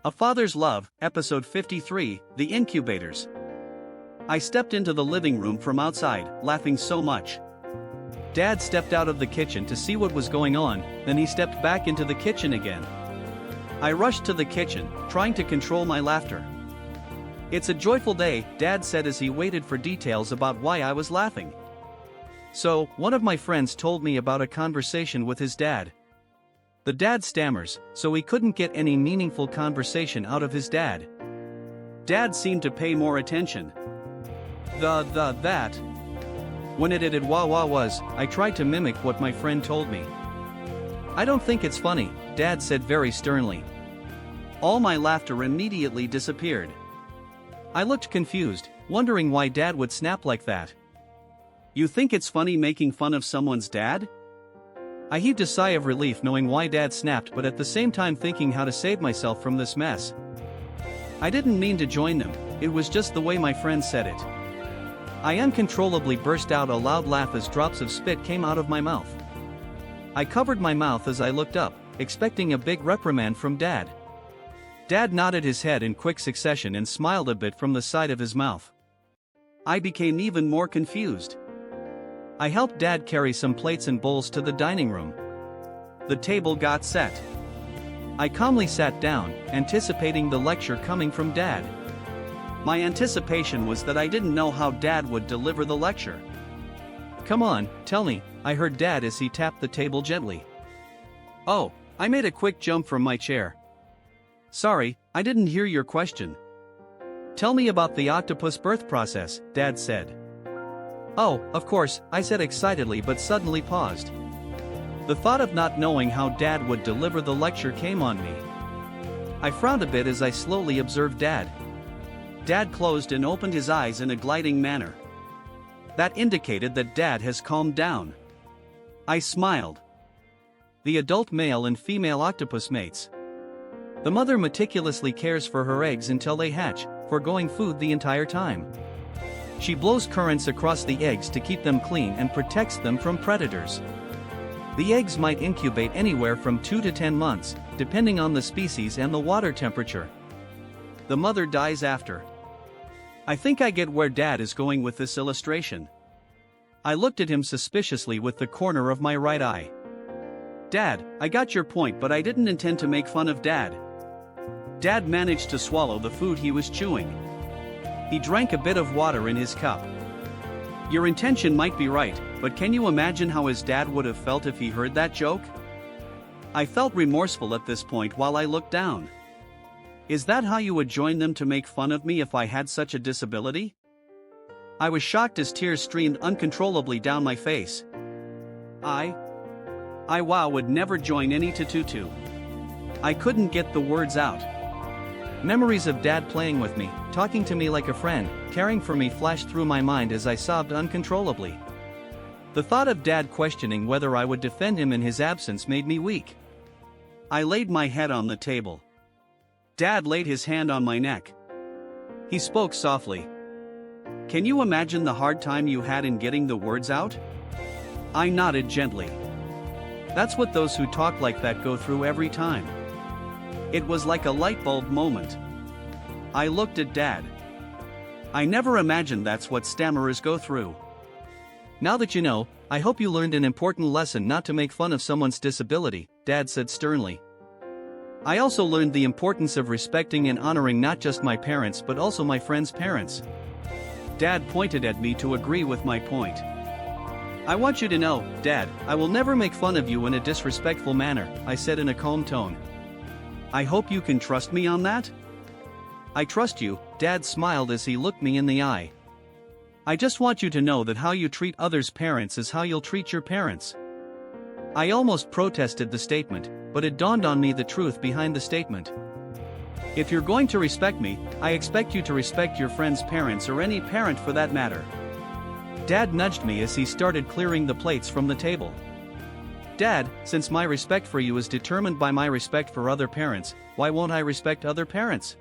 A Father's Love, Episode 53, The Incubators. I stepped into the living room from outside, laughing so much. Dad stepped out of the kitchen to see what was going on, then he stepped back into the kitchen again. I rushed to the kitchen, trying to control my laughter. "It's a joyful day," Dad said as he waited for details about why I was laughing. "So, one of my friends told me about a conversation with his dad." The dad stammers, so he couldn't get any meaningful conversation out of his dad. Dad seemed to pay more attention. That. When it added wah was, I tried to mimic what my friend told me. "I don't think it's funny," Dad said very sternly. All my laughter immediately disappeared. I looked confused, wondering why Dad would snap like that. "You think it's funny making fun of someone's dad?" I heaved a sigh of relief knowing why Dad snapped, but at the same time thinking how to save myself from this mess. I didn't mean to join them, it was just the way my friend said it. I uncontrollably burst out a loud laugh as drops of spit came out of my mouth. I covered my mouth as I looked up, expecting a big reprimand from Dad. Dad nodded his head in quick succession and smiled a bit from the side of his mouth. I became even more confused. I helped Dad carry some plates and bowls to the dining room. The table got set. I calmly sat down, anticipating the lecture coming from Dad. My anticipation was that I didn't know how Dad would deliver the lecture. "Come on, tell me," I heard Dad as he tapped the table gently. "Oh," I made a quick jump from my chair. "Sorry, I didn't hear your question." "Tell me about the octopus birth process," Dad said. "Oh, of course," I said excitedly but suddenly paused. The thought of not knowing how Dad would deliver the lecture came on me. I frowned a bit as I slowly observed Dad. Dad closed and opened his eyes in a gliding manner. That indicated that Dad has calmed down. I smiled. The adult male and female octopus mates. The mother meticulously cares for her eggs until they hatch, foregoing food the entire time. She blows currents across the eggs to keep them clean and protects them from predators. The eggs might incubate anywhere from 2 to 10 months, depending on the species and the water temperature. The mother dies after. I think I get where Dad is going with this illustration. I looked at him suspiciously with the corner of my right eye. "Dad, I got your point, but I didn't intend to make fun of Dad." Dad managed to swallow the food he was chewing. He drank a bit of water in his cup. "Your intention might be right, but can you imagine how his dad would have felt if he heard that joke?" I felt remorseful at this point while I looked down. Is that how you would join them to make fun of me if I had such a disability? I was shocked as tears streamed uncontrollably down my face. I would never join any tutu. I couldn't get the words out. Memories of Dad playing with me, talking to me like a friend, caring for me flashed through my mind as I sobbed uncontrollably. The thought of Dad questioning whether I would defend him in his absence made me weak. I laid my head on the table. Dad laid his hand on my neck. He spoke softly. "Can you imagine the hard time you had in getting the words out?" I nodded gently. "That's what those who talk like that go through every time." It was like a light bulb moment. I looked at Dad. I never imagined that's what stammerers go through. "Now that you know, I hope you learned an important lesson not to make fun of someone's disability," Dad said sternly. "I also learned the importance of respecting and honoring not just my parents but also my friends' parents." Dad pointed at me to agree with my point. "I want you to know, Dad, I will never make fun of you in a disrespectful manner," I said in a calm tone. "I hope you can trust me on that?" "I trust you," Dad smiled as he looked me in the eye. "I just want you to know that how you treat others' parents is how you'll treat your parents." I almost protested the statement, but it dawned on me the truth behind the statement. If you're going to respect me, I expect you to respect your friend's parents or any parent for that matter. Dad nudged me as he started clearing the plates from the table. "Dad, since my respect for you is determined by my respect for other parents, why won't I respect other parents?"